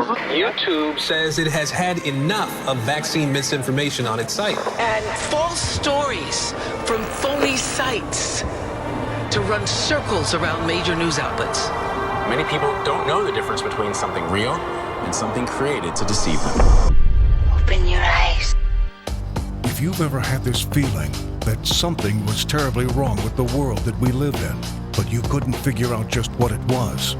YouTube says it has had enough of vaccine misinformation on its site. And false stories from phony sites to run circles around major news outlets. Many people don't know the difference between something real and something created to deceive them. Open your eyes. If you've ever had this feeling that something was terribly wrong with the world that we live in, but you couldn't figure out just what it was,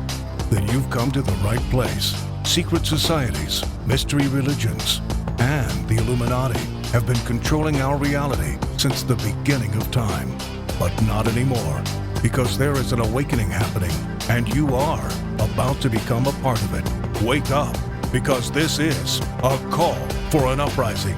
then you've come to the right place. Secret societies, mystery religions, and the Illuminati have been controlling our reality since the beginning of time. But not anymore, because there is an awakening happening, and you are about to become a part of it. Wake up, because this is a call for an uprising.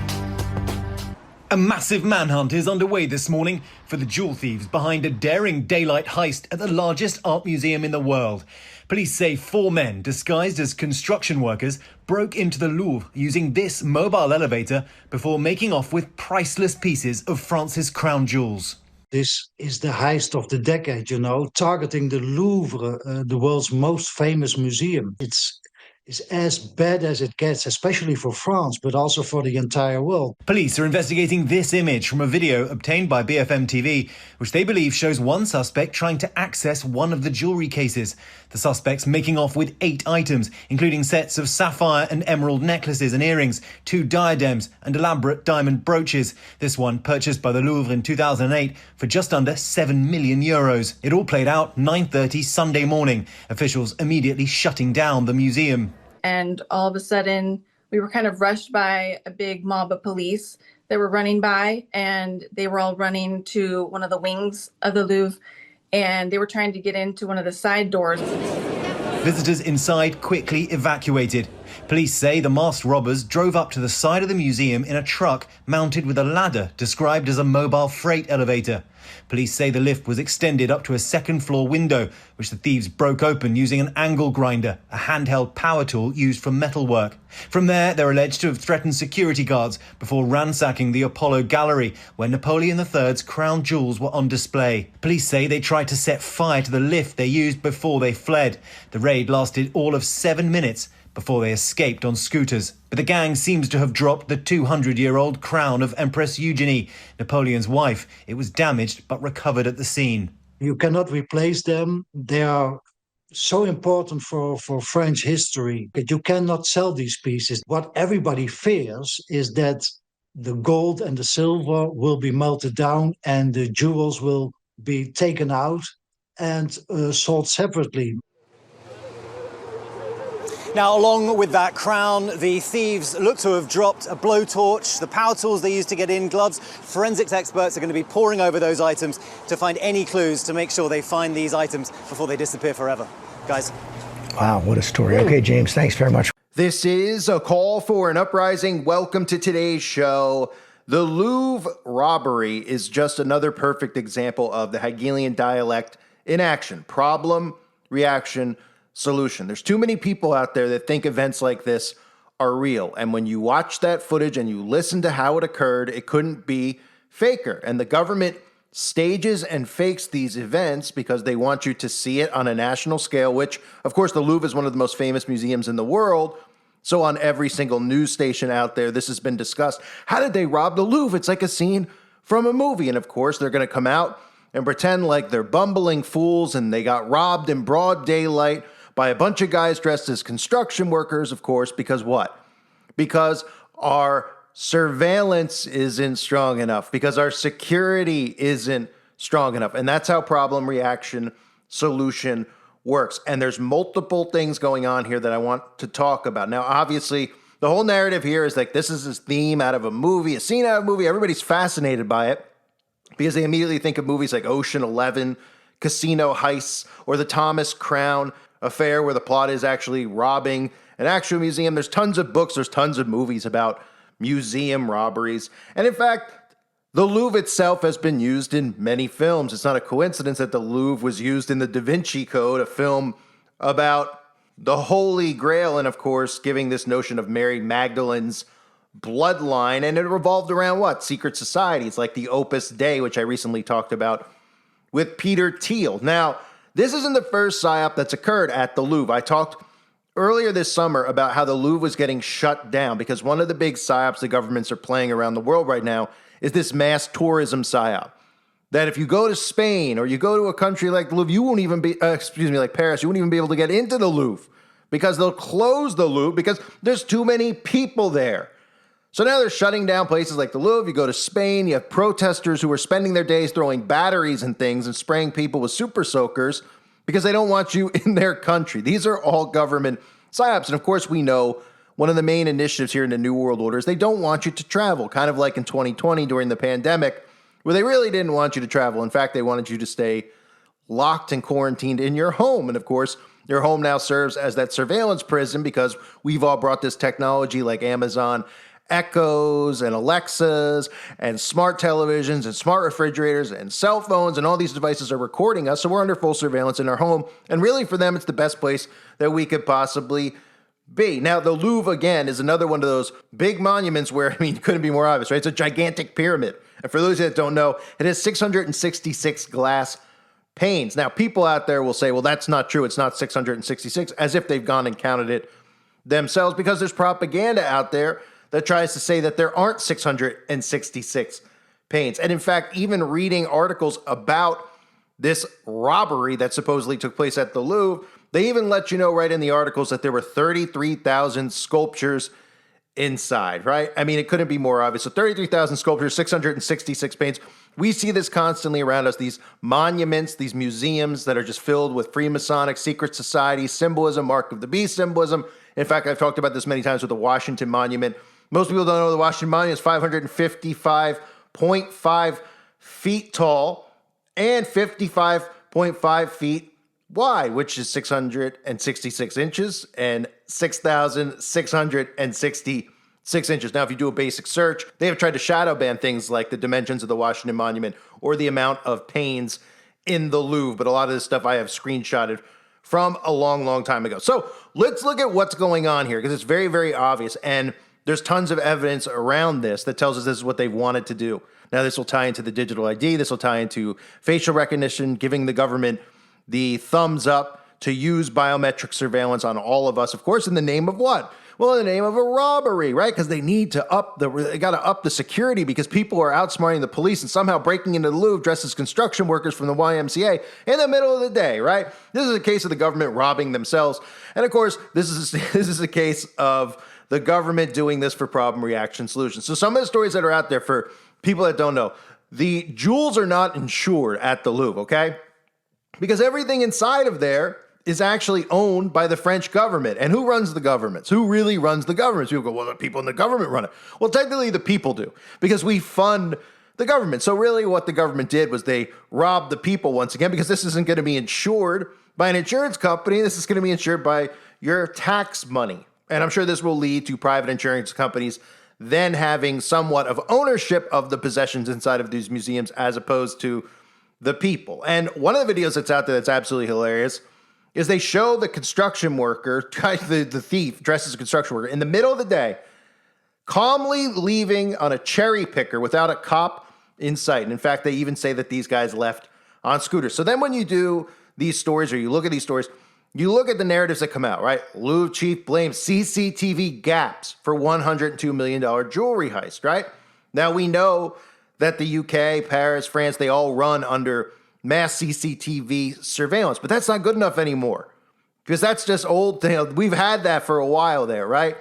A massive manhunt is underway this morning for the jewel thieves behind a daring daylight heist at the largest art museum in the world. Police say 4 men disguised as construction workers broke into the Louvre using this mobile elevator before making off with priceless pieces of France's crown jewels. This is the heist of the decade, targeting the Louvre, the world's most famous museum. It's as bad as it gets, especially for France, but also for the entire world. Police are investigating this image from a video obtained by BFM TV, which they believe shows one suspect trying to access one of the jewellery cases. The suspect's making off with 8 items, including sets of sapphire and emerald necklaces and earrings, 2 diadems and elaborate diamond brooches. This one purchased by the Louvre in 2008 for just under €7 million. It all played out 9:30 Sunday morning, officials immediately shutting down the museum. And all of a sudden, we were kind of rushed by a big mob of police that were running by, and they were all running to one of the wings of the Louvre, and they were trying to get into one of the side doors. Visitors inside quickly evacuated. Police say the masked robbers drove up to the side of the museum in a truck mounted with a ladder described as a mobile freight elevator. Police say the lift was extended up to a second-floor window, which the thieves broke open using an angle grinder, a handheld power tool used for metalwork. From there, they're alleged to have threatened security guards before ransacking the Apollo Gallery, where Napoleon III's crown jewels were on display. Police say they tried to set fire to the lift they used before they fled. The raid lasted all of 7 minutes before they escaped on scooters. But the gang seems to have dropped the 200-year-old crown of Empress Eugenie, Napoleon's wife. It was damaged but recovered at the scene. You cannot replace them. They are so important for French history that you cannot sell these pieces. What everybody fears is that the gold and the silver will be melted down and the jewels will be taken out and sold separately. Now, along with that crown, the thieves look to have dropped a blowtorch, the power tools they used to get in, gloves. Forensics experts are going to be poring over those items to find any clues to make sure they find these items before they disappear forever. Guys. Wow, what a story. Okay, James, thanks very much. This is a call for an uprising. Welcome to today's show. The Louvre robbery is just another perfect example of the Hegelian dialect in action. Problem, reaction, solution. There's too many people out there that think events like this are real. And when you watch that footage and you listen to how it occurred, it couldn't be faker. And the government stages and fakes these events because they want you to see it on a national scale, which, of course, the Louvre is one of the most famous museums in the world. So on every single news station out there, this has been discussed. How did they rob the Louvre? It's like a scene from a movie. And of course, they're going to come out and pretend like they're bumbling fools and they got robbed in broad daylight by a bunch of guys dressed as construction workers, of course, because what? Because our surveillance isn't strong enough, because our security isn't strong enough. And that's how problem, reaction, solution works. And there's multiple things going on here that I want to talk about. Now, obviously, the whole narrative here is like this is a theme out of a movie, a scene out of a movie. Everybody's fascinated by it because they immediately think of movies like Ocean 11, Casino Heists, or the Thomas Crown Affair, where the plot is actually robbing an actual museum. There's tons of books, there's tons of movies about museum robberies. And in fact, the Louvre itself has been used in many films. It's not a coincidence that the Louvre was used in the Da Vinci Code, a film about the Holy Grail, and of course, giving this notion of Mary Magdalene's bloodline. And it revolved around what? Secret societies like the Opus Dei, which I recently talked about with Peter Thiel. Now, this isn't the first psyop that's occurred at the Louvre. I talked earlier this summer about how the Louvre was getting shut down because one of the big psyops the governments are playing around the world right now is this mass tourism psyop. That if you go to Spain or you go to a country like the Louvre, you won't even be, like Paris, you won't even be able to get into the Louvre because they'll close the Louvre because there's too many people there. So now they're shutting down places like the Louvre. You go to Spain, you have protesters who are spending their days throwing batteries and things and spraying people with super soakers because they don't want you in their country. These are all government psyops. And of course, we know one of the main initiatives here in the New World Order is they don't want you to travel, kind of like in 2020 during the pandemic, where they really didn't want you to travel. In fact, they wanted you to stay locked and quarantined in your home. And of course, your home now serves as that surveillance prison because we've all brought this technology like Amazon Echoes and Alexas and smart televisions and smart refrigerators and cell phones, and all these devices are recording us. So we're under full surveillance in our home. And really for them, it's the best place that we could possibly be. Now, the Louvre, again, is another one of those big monuments where, it couldn't be more obvious, right? It's a gigantic pyramid. And for those that don't know, it has 666 glass panes. Now, people out there will say, well, that's not true. It's not 666, as if they've gone and counted it themselves, because there's propaganda out there that tries to say that there aren't 666 panes. And in fact, even reading articles about this robbery that supposedly took place at the Louvre, they even let you know right in the articles that there were 33,000 sculptures inside, right? It couldn't be more obvious. So 33,000 sculptures, 666 panes. We see this constantly around us, these monuments, these museums that are just filled with Freemasonic, secret society symbolism, Mark of the Beast symbolism. In fact, I've talked about this many times with the Washington Monument. Most people don't know the Washington Monument is 555.5 feet tall and 55.5 feet wide, which is 666 inches and 6,666 inches. Now, if you do a basic search, they have tried to shadow ban things like the dimensions of the Washington Monument or the amount of panes in the Louvre, but a lot of this stuff I have screenshotted from a long, long time ago. So let's look at what's going on here, because it's very, very obvious, and there's tons of evidence around this that tells us this is what they wanted to do. Now, this will tie into the digital ID. This will tie into facial recognition, giving the government the thumbs up to use biometric surveillance on all of us. Of course, in the name of what? Well, in the name of a robbery, right? Because they got to up the security because people are outsmarting the police and somehow breaking into the Louvre dressed as construction workers from the YMCA in the middle of the day, right? This is a case of the government robbing themselves. And of course, this is a case of the government doing this for problem reaction solutions. So some of the stories that are out there for people that don't know, the jewels are not insured at the Louvre, okay? Because everything inside of there is actually owned by the French government. And who runs the governments? Who really runs the governments? People go, well, the people in the government run it. Well, technically the people do, because we fund the government. So really what the government did was they robbed the people once again, because this isn't going to be insured by an insurance company. This is going to be insured by your tax money. And I'm sure this will lead to private insurance companies then having somewhat of ownership of the possessions inside of these museums as opposed to the people. And one of the videos that's out there that's absolutely hilarious is they show the construction worker, the thief dressed as a construction worker, in the middle of the day, calmly leaving on a cherry picker without a cop in sight. And in fact, they even say that these guys left on scooters. So then when you do these stories, or you look at these stories, you look at the narratives that come out, right? Louvre chief blames CCTV gaps for $102 million jewelry heist, right? Now we know that the UK, Paris, France, they all run under mass CCTV surveillance, but that's not good enough anymore, because that's just old. We've had that for a while there, right?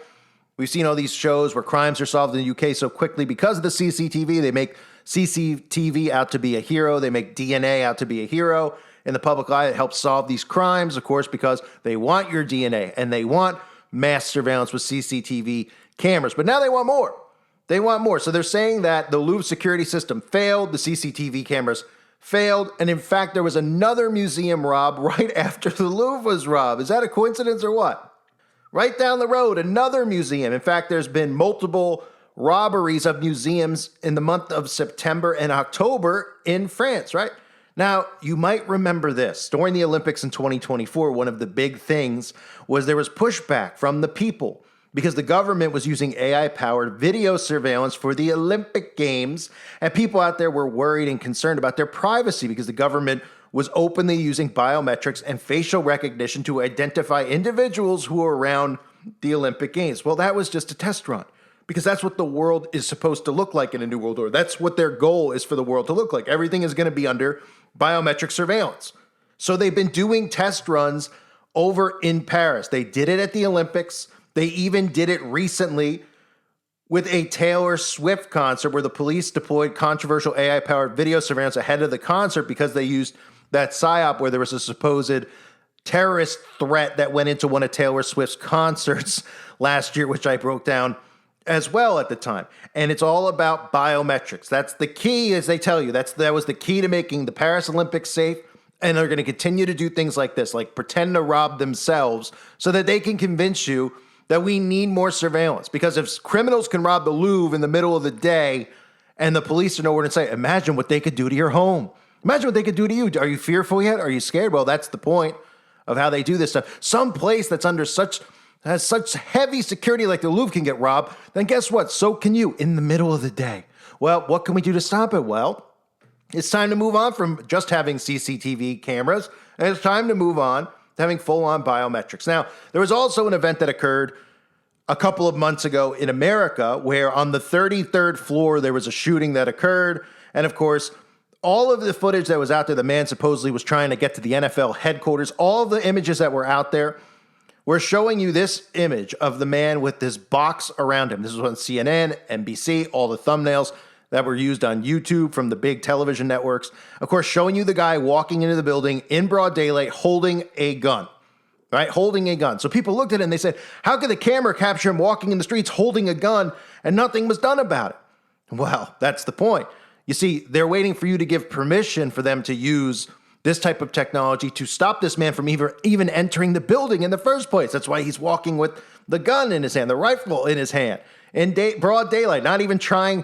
We've seen all these shows where crimes are solved in the UK so quickly because of the CCTV. They make CCTV out to be a hero. They make DNA out to be a hero in the public eye that helps solve these crimes, of course, because they want your DNA and they want mass surveillance with CCTV cameras. But now they want more. They want more. So they're saying that the Louvre security system failed, the CCTV cameras failed, and in fact, there was another museum robbed right after the Louvre was robbed. Is that a coincidence or what? Right down the road, another museum. In fact, there's been multiple robberies of museums in the month of September and October in France, right? Now, you might remember this. During the Olympics in 2024, one of the big things was there was pushback from the people because the government was using AI-powered video surveillance for the Olympic Games, and people out there were worried and concerned about their privacy because the government was openly using biometrics and facial recognition to identify individuals who were around the Olympic Games. Well, that was just a test run, because that's what the world is supposed to look like in a new world order. That's what their goal is for the world to look like. Everything is going to be under biometric surveillance. So they've been doing test runs over in Paris. They did it at the Olympics. They even did it recently with a Taylor Swift concert where the police deployed controversial AI-powered video surveillance ahead of the concert because they used that Psyop where there was a supposed terrorist threat that went into one of Taylor Swift's concerts last year, which I broke down as well at the time. And it's all about biometrics. That's the key, as they tell you. That was the key to making the Paris Olympics safe. And they're going to continue to do things like this, like pretend to rob themselves so that they can convince you that we need more surveillance. Because if criminals can rob the Louvre in the middle of the day and the police are nowhere to say, imagine what they could do to your home. Imagine what they could do to you. Are you fearful yet? Are you scared? Well, that's the point of how they do this stuff. Some place that's has such heavy security like the Louvre can get robbed, then guess what? So can you in the middle of the day. Well, what can we do to stop it? Well, it's time to move on from just having CCTV cameras, and it's time to move on to having full-on biometrics. Now, there was also an event that occurred a couple of months ago in America where on the 33rd floor there was a shooting that occurred, and of course, all of the footage that was out there, the man supposedly was trying to get to the NFL headquarters, all of the images that were out there, we're showing you this image of the man with this box around him. This was on CNN, NBC, all the thumbnails that were used on YouTube from the big television networks. Of course, showing you the guy walking into the building in broad daylight holding a gun, right? Holding a gun. So people looked at it and they said, how could the camera capture him walking in the streets holding a gun and nothing was done about it? Well, that's the point. You see, they're waiting for you to give permission for them to use this type of technology to stop this man from even entering the building in the first place. That's why he's walking with the gun in his hand, the rifle in his hand, in broad daylight, not even trying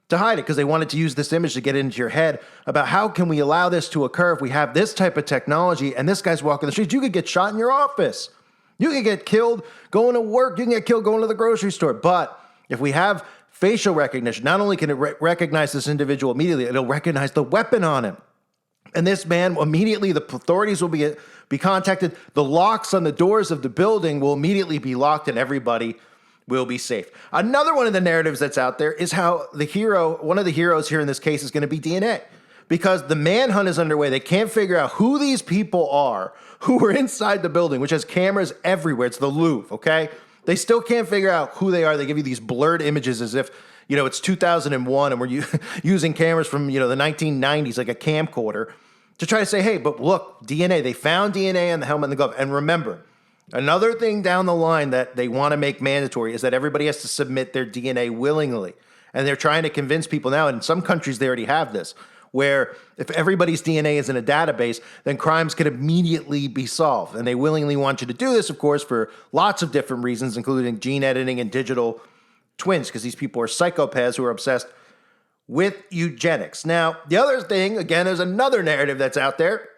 to hide it, because they wanted to use this image to get into your head about how can we allow this to occur if we have this type of technology and this guy's walking the streets. You could get shot in your office. You could get killed going to work. You can get killed going to the grocery store. But if we have facial recognition, not only can it recognize this individual immediately, it'll recognize the weapon on him. And this man, immediately the authorities will be contacted. The locks on the doors of the building will immediately be locked and everybody will be safe. Another one of the narratives that's out there is how one of the heroes here in this case is going to be DNA. Because the manhunt is underway. They can't figure out who these people are who were inside the building, which has cameras everywhere. It's the Louvre, okay? They still can't figure out who they are. They give you these blurred images as if, it's 2001 and we're using cameras from, the 1990s, like a camcorder, to try to say, hey, but look, DNA. They found DNA on the helmet and the glove. And remember, another thing down the line that they want to make mandatory is that everybody has to submit their DNA willingly. And they're trying to convince people now, and in some countries they already have this, where if everybody's DNA is in a database, then crimes can immediately be solved. And they willingly want you to do this, of course, for lots of different reasons, including gene editing and digital twins, because these people are psychopaths who are obsessed with eugenics. Now, the other thing, again, there's another narrative that's out there,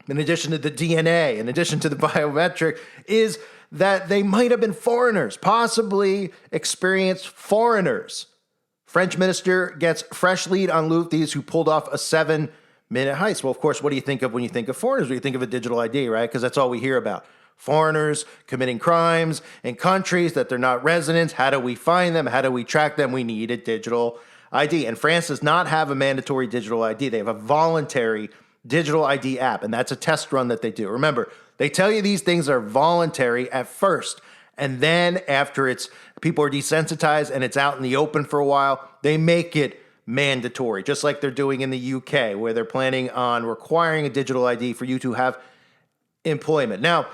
in addition to the DNA, in addition to the biometric, is that they might have been foreigners, possibly experienced foreigners. French minister gets fresh lead on Louvre thieves who pulled off a 7-minute heist. Well, of course, what do you think of when you think of foreigners? Well, you think of a digital ID, right? Because that's all we hear about. Foreigners committing crimes in countries that they're not residents. How do we find them? How do we track them? We need a digital ID. And France does not have a mandatory digital ID. They have a voluntary digital ID app, and that's a test run that they do. Remember, they tell you these things are voluntary at first, and then after people are desensitized and it's out in the open for a while, they make it mandatory, just like they're doing in the UK, where they're planning on requiring a digital ID for you to have employment. Now,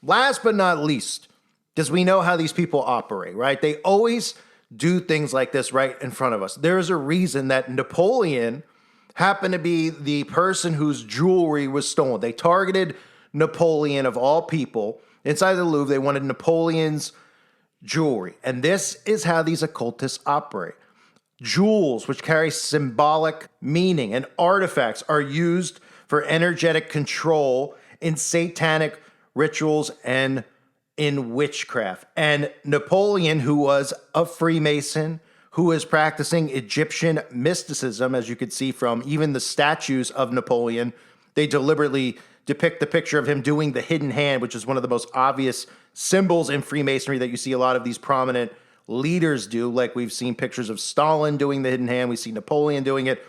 last but not least, because we know how these people operate, right? They always do things like this right in front of us. There's a reason that Napoleon happened to be the person whose jewelry was stolen. They targeted Napoleon, of all people, inside the Louvre. They wanted Napoleon's jewelry. And this is how these occultists operate. Jewels, which carry symbolic meaning, and artifacts are used for energetic control in satanic rituals and in witchcraft. And Napoleon, who was a Freemason, who was practicing Egyptian mysticism, as you could see from even the statues of Napoleon They deliberately depict the picture of him doing the hidden hand, which is one of the most obvious symbols in Freemasonry that you see a lot of these prominent leaders do. Like we've seen pictures of Stalin doing the hidden hand. We see Napoleon doing it.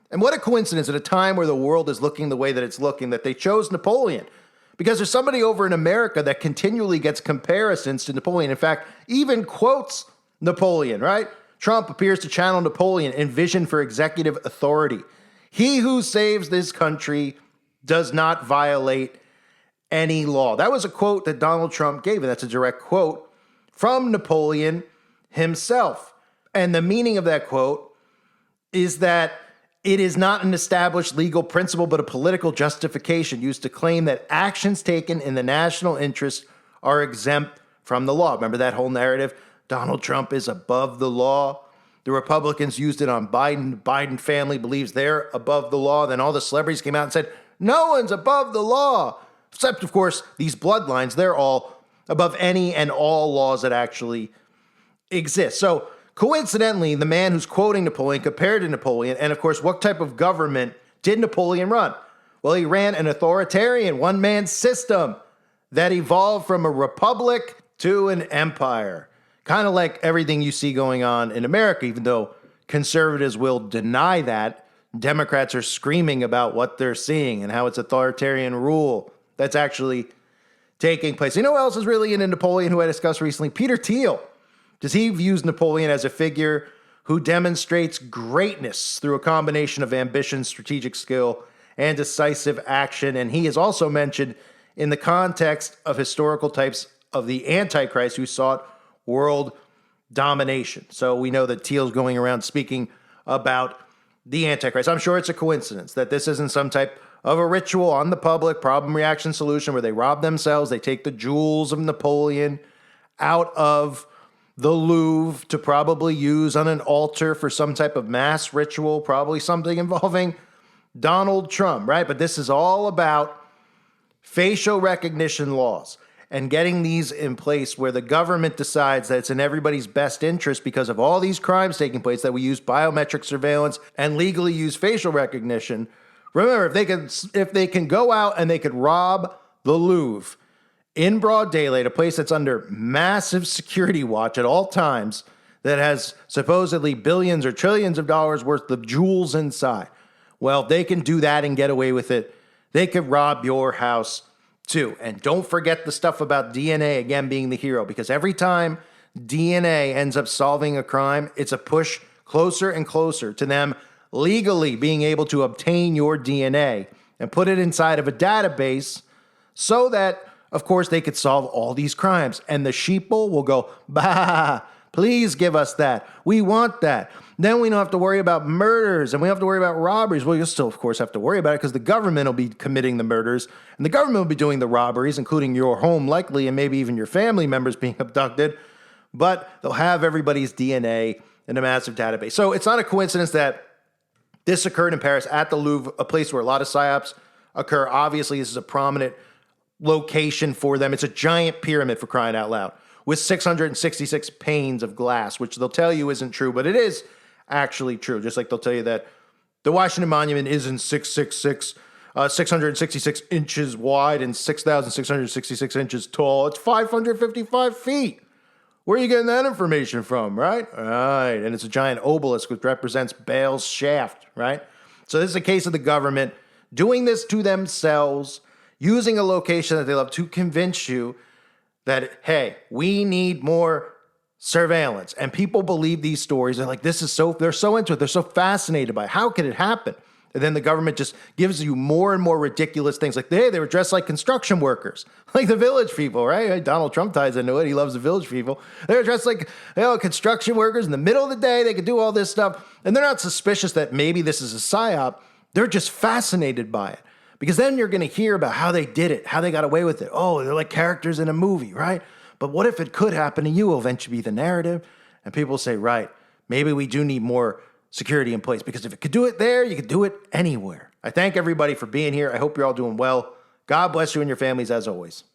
And what a coincidence at a time where the world is looking the way that it's looking that they chose Napoleon. Because there's somebody over in America that continually gets comparisons to Napoleon. In fact, even quotes Napoleon, right? Trump appears to channel Napoleon in vision for executive authority. He who saves this country does not violate any law. That was a quote that Donald Trump gave, and that's a direct quote from Napoleon himself. And the meaning of that quote is that it is not an established legal principle, but a political justification used to claim that actions taken in the national interest are exempt from the law. Remember that whole narrative? Donald Trump is above the law. The Republicans used it on Biden. The Biden family believes they're above the law. Then all the celebrities came out and said, no one's above the law. Except, of course, these bloodlines, they're all above any and all laws that actually exist. So, coincidentally, the man who's quoting Napoleon compared to Napoleon, and of course, what type of government did Napoleon run? Well, he ran an authoritarian one-man system that evolved from a republic to an empire. Kind of like everything you see going on in America, even though conservatives will deny that. Democrats are screaming about what they're seeing and how it's authoritarian rule that's actually taking place. You know who else is really into Napoleon, who I discussed recently? Peter Thiel. Does he views Napoleon as a figure who demonstrates greatness through a combination of ambition, strategic skill, and decisive action. And he is also mentioned in the context of historical types of the Antichrist who sought world domination. So we know that Thiel's going around speaking about the Antichrist. I'm sure it's a coincidence that this isn't some type of a ritual on the public, problem, reaction, solution, where they rob themselves, they take the jewels of Napoleon out of the Louvre to probably use on an altar for some type of mass ritual, probably something involving Donald Trump, right? But this is all about facial recognition laws and getting these in place where the government decides that it's in everybody's best interest because of all these crimes taking place that we use biometric surveillance and legally use facial recognition. Remember, if they can go out and they could rob the Louvre in broad daylight, a place that's under massive security watch at all times, that has supposedly billions or trillions of dollars worth of jewels inside. Well, they can do that and get away with it. They could rob your house too. And don't forget the stuff about DNA, again, being the hero, because every time DNA ends up solving a crime, it's a push closer and closer to them legally being able to obtain your DNA and put it inside of a database so that, of course, they could solve all these crimes. And the sheeple will go, bah, please give us that. We want that. Then we don't have to worry about murders and we don't have to worry about robberies. Well, you'll still, of course, have to worry about it because the government will be committing the murders and the government will be doing the robberies, including your home likely and maybe even your family members being abducted. But they'll have everybody's DNA in a massive database. So it's not a coincidence that this occurred in Paris at the Louvre, a place where a lot of psyops occur. Obviously, this is a prominent location for them. It's a giant pyramid, for crying out loud, with 666 panes of glass, which they'll tell you isn't true, but it is actually true. Just like they'll tell you that the Washington Monument isn't 666 inches wide and 6,666 inches tall. It's 555 feet. Where are you getting that information from, right? Right. And it's a giant obelisk which represents Baal's shaft, right? So this is a case of the government doing this to themselves, using a location that they love to convince you that, hey, we need more surveillance. And people believe these stories. They're like, they're so into it. They're so fascinated by it. How could it happen? And then the government just gives you more and more ridiculous things. Like, hey, they were dressed like construction workers, like the Village People, right? Donald Trump ties into it. He loves the Village People. They were dressed like, construction workers in the middle of the day. They could do all this stuff. And they're not suspicious that maybe this is a psyop. They're just fascinated by it. Because then you're going to hear about how they did it, how they got away with it. Oh, they're like characters in a movie, right? But what if it could happen to you? Will eventually be the narrative. And people say, right, maybe we do need more security in place, because if it could do it there, you could do it anywhere. I thank everybody for being here. I hope you're all doing well. God bless you and your families as always.